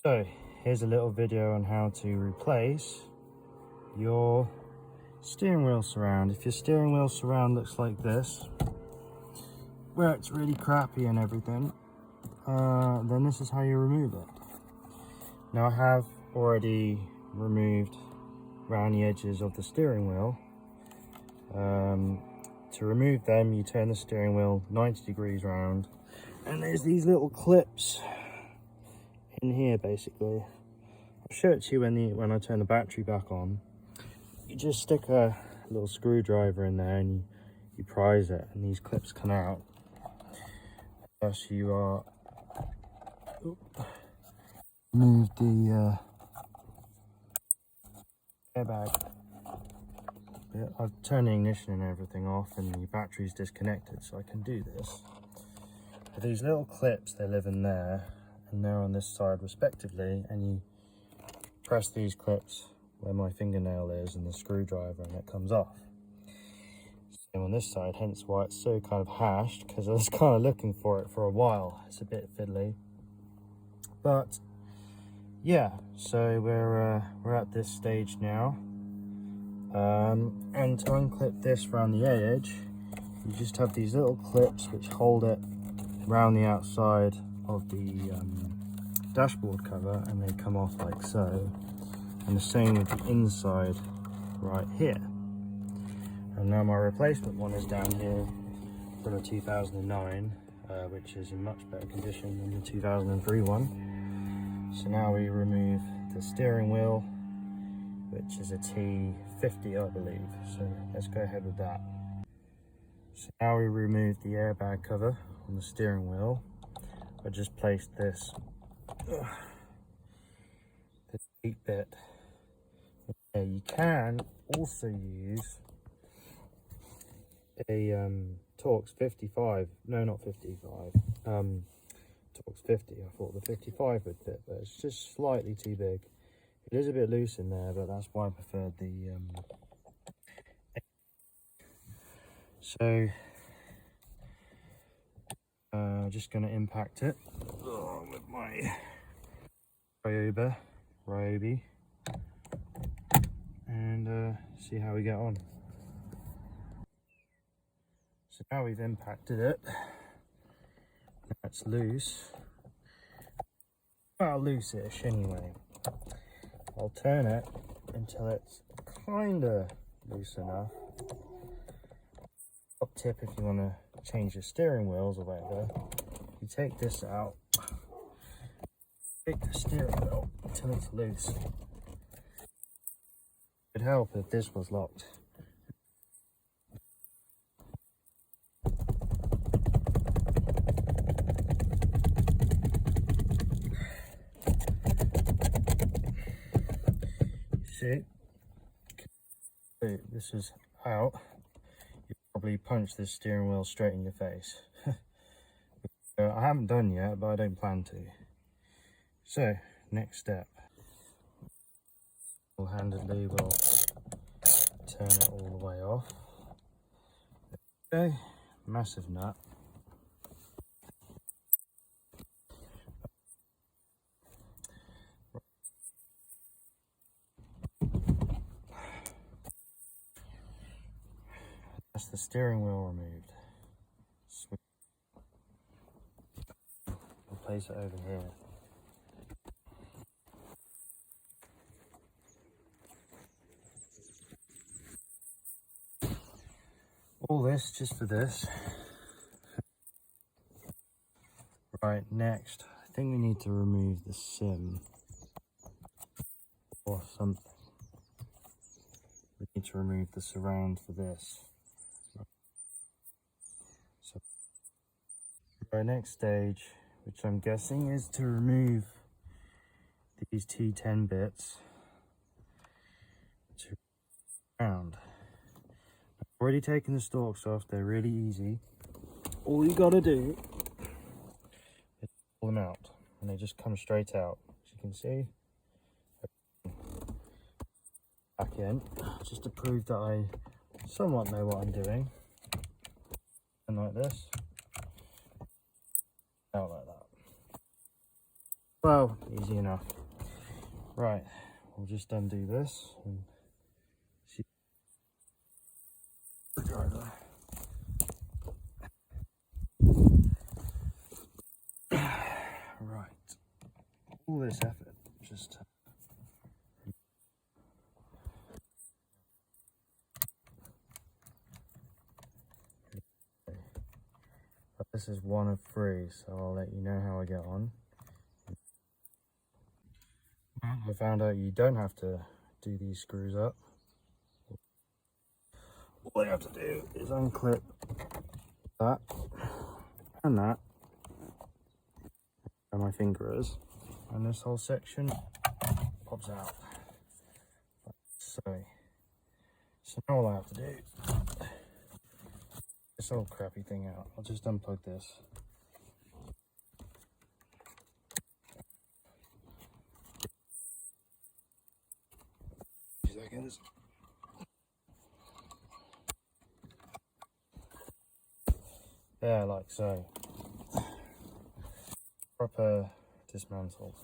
So here's a little video on how to replace your steering wheel surround. If your steering wheel surround looks like this, where it's really crappy and everything, then this is how you remove it. Now I have already removed around the edges of the steering wheel. To remove them, you turn the steering wheel 90 degrees round, and there's these little clips in here. Basically, I'll show it to you when I turn the battery back on. You just stick a little screwdriver in there and you prise it, and these clips come out. Thus you are move the airbag. I've turned the ignition and everything off, and the battery's disconnected, so I can do this. But these little clips, they live in there, and they're on this side respectively, and you press these clips where my fingernail is and the screwdriver, and it comes off. Same on this side, hence why it's so kind of hashed, because I was kind of looking for it for a while. It's a bit fiddly, but yeah, so we're at this stage now. And to unclip this around the edge, you just have these little clips which hold it around the outside of the dashboard cover, and they come off like so. And the same with the inside right here. And now my replacement one is down here from a 2009, which is in much better condition than the 2003 one. So now we remove the steering wheel, which is a T50, I believe. So let's go ahead with that. So now we remove the airbag cover on the steering wheel. I just placed this deep bit. Okay, you can also use a torx 55. No, not 55. Torx 50. I thought the 55 would fit, but it's just slightly too big. It is a bit loose in there, but that's why I preferred the so just going to impact it with my Ryobi and see how we get on. So now we've impacted it, now it's loose, well, loose-ish anyway. I'll turn it until it's kind of loose enough. Top tip, if you want to change your steering wheels or whatever, you take this out, take the steering wheel until it's loose. It would help if this was locked. See, this is out. You probably punch this steering wheel straight in your face. I haven't done yet, but I don't plan to. So, next step. Handedly we'll turn it all the way off. Okay, massive nut. That's the steering wheel removed. Sweet. We'll place it over here. All this just for this. Right, next, I think we need to remove the sim or something. We need to remove the surround for this. So, our next stage, which I'm guessing is to remove these T10 bits to round. I've already taken the stalks off, they're really easy. All you gotta do is pull them out, and they just come straight out. As you can see, back in, just to prove that I somewhat know what I'm doing. And like this, out like that. Well, easy enough. Right, we'll just undo this and see the driver. Right, all this effort just to but this is one of 3, so I'll let you know how I get on. I found out you don't have to do these screws up. All you have to do is unclip that and that, where my finger is, and this whole section pops out. So now all I have to do, this old crappy thing out. I'll just unplug this. 2 seconds. Yeah, like so. Proper dismantled.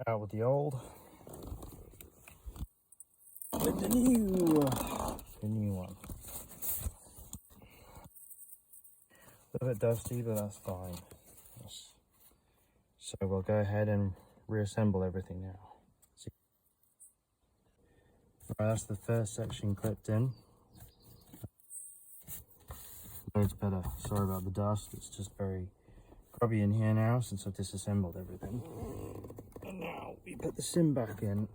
Out with the old. With the new one. A little bit dusty, but that's fine. So we'll go ahead and reassemble everything now. Right, that's the first section clipped in. Loads better. Sorry about the dust. It's just very grubby in here now since I've disassembled everything. And now we put the sim back in.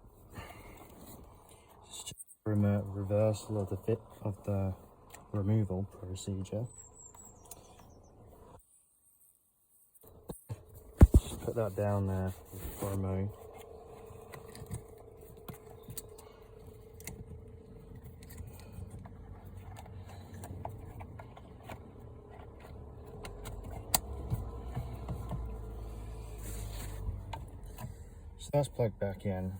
It's just a reversal of the fit of the removal procedure. Just put that down there for a moment. So that's plugged back in.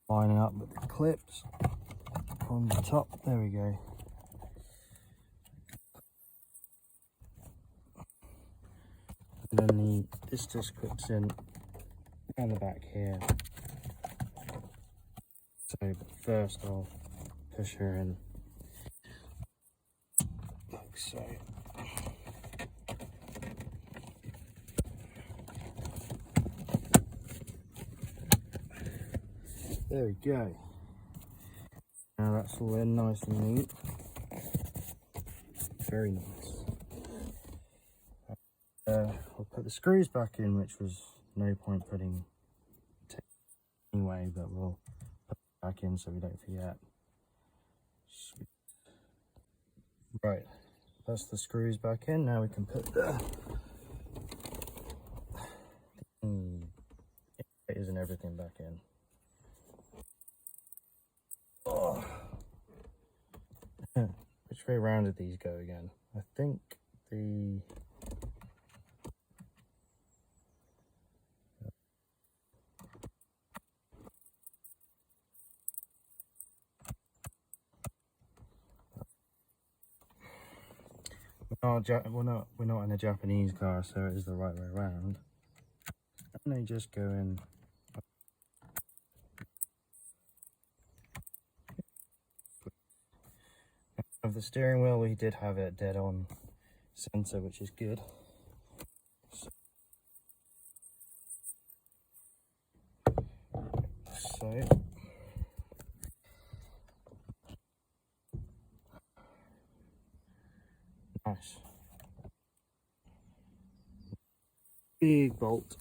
Lining up with the clips on the top. There we go. And then this just clips in on the back here. So, but first I'll push her in like so. There we go. Now that's all in nice and neat. Very nice. I'll put the screws back in, which was no point putting anyway, but we'll put it back in so we don't forget. Sweet. Right, that's the screws back in. Now we can put the indicators and everything back in. Oh. Which way round did these go again? I think the we're not in a Japanese car, so it is the right way around. And they just go in. Of the steering wheel, we did have it dead on center, which is good. So nice. Big bolt.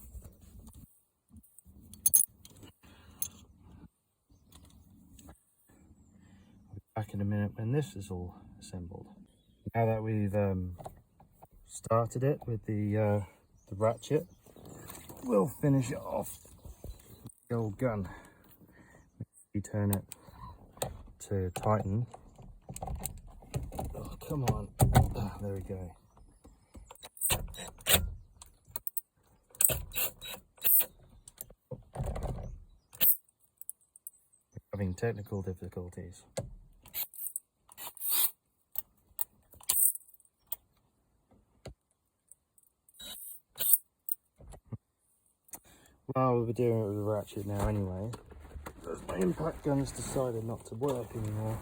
I'll be back in a minute when this is all assembled. Now that we've started it with the ratchet, we'll finish it off with the old gun. You turn it to tighten. Oh, come on. Ah, there we go. having technical difficulties. Well, we'll be doing it with a ratchet now anyway, because my impact gun's decided not to work anymore.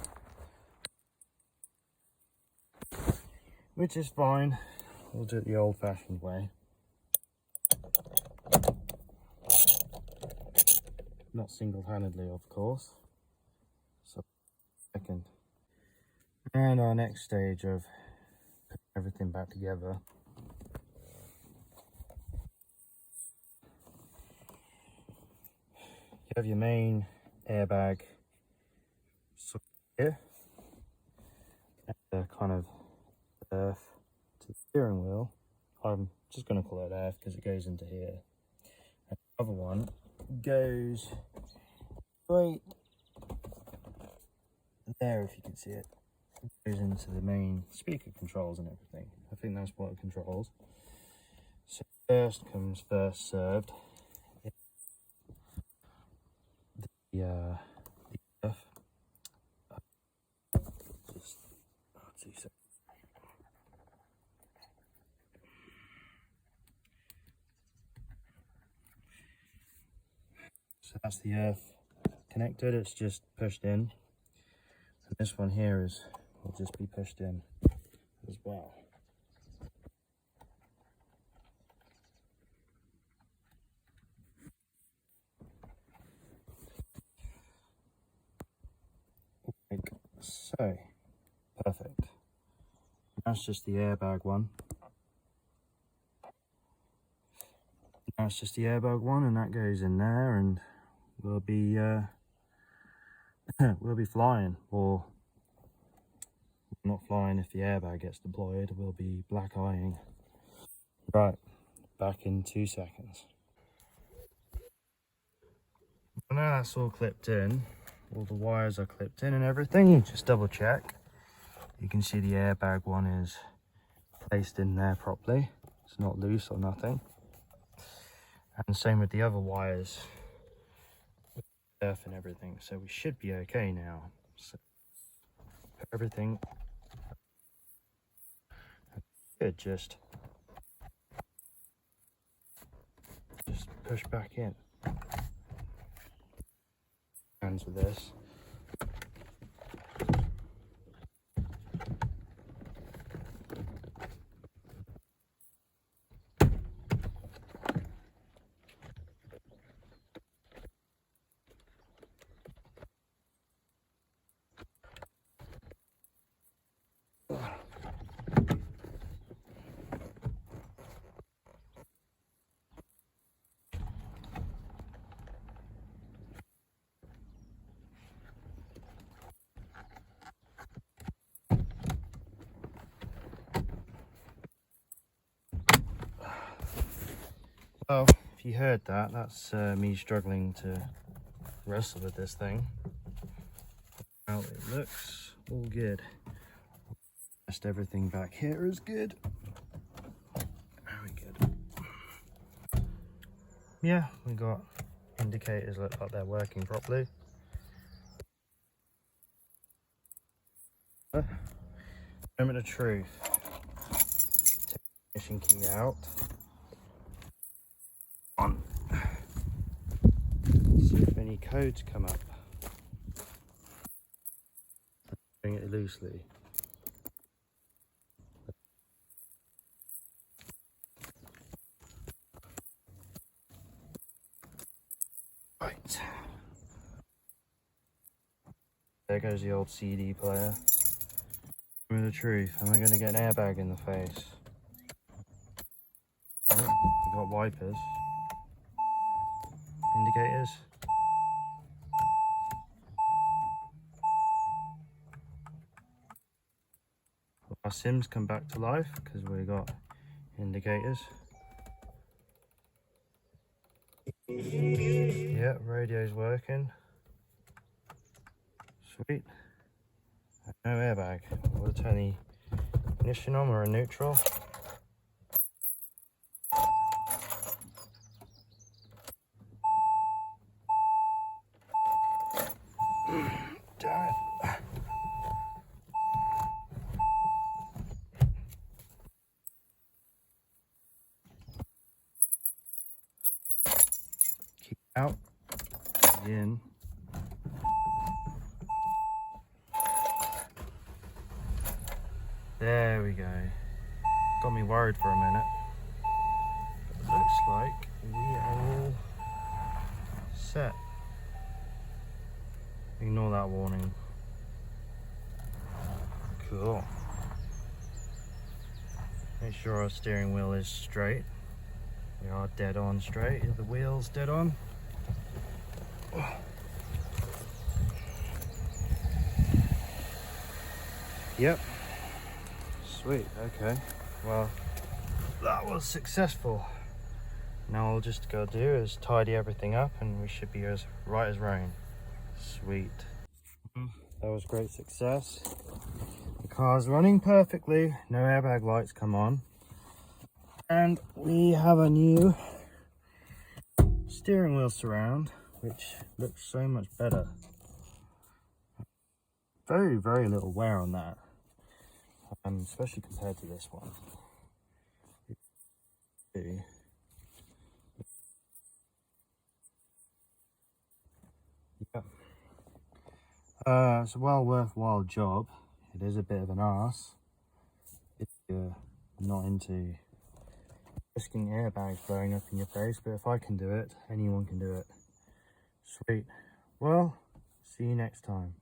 Which is fine, we'll do it the old-fashioned way. Not single-handedly, of course. So, second. And our next stage of putting everything back together. You have your main airbag here, and the kind of earth to the steering wheel. I'm just going to call it earth because it goes into here. And the other one goes right there, if you can see it. It goes into the main speaker controls and everything. I think that's what it controls. So first comes first served. The earth. Just 2 seconds. So that's the earth connected, it's just pushed in. And this one here will just be pushed in as well. Like so. Perfect. That's just the airbag one. That's just the airbag one, and that goes in there, and we'll be we'll be flying, or not flying if the airbag gets deployed. We'll be black eyeing. Right, back in 2 seconds. Well, now that's all clipped in, all the wires are clipped in and everything. Just double check. You can see the airbag one is placed in there properly. It's not loose or nothing. And same with the other wires, earth and everything. So we should be okay now. So everything should just push back in. Hands with this. Well, if you heard that, that's me struggling to wrestle with this thing. Well, it looks all good. Just everything back here is good. Very good. Yeah, we got indicators look like they're working properly. Moment of truth. Take the ignition key out. On. See if any codes come up. Doing it loosely. Right. There goes the old CD player. With the truth, am I going to get an airbag in the face? Oh, we got wipers. Indicators. Our sims come back to life because we got indicators. Yeah, radio's working. Sweet. No airbag. We'll turn the ignition on, we're in neutral. Out, in. There we go. Got me worried for a minute. But it looks like we are all set. Ignore that warning. Cool. Make sure our steering wheel is straight. We are dead on straight. The wheel's dead on. Yep. Sweet, okay. Well, that was successful. Now all just gotta do is tidy everything up and we should be as right as rain. Sweet. That was great success. The car's running perfectly, no airbag lights come on. And we have a new steering wheel surround, which looks so much better. Very, very little wear on that, especially compared to this one. Yeah. It's a well worthwhile job. It is a bit of an arse if you're not into risking airbags blowing up in your face, but if I can do it, anyone can do it. Sweet. Well, see you next time.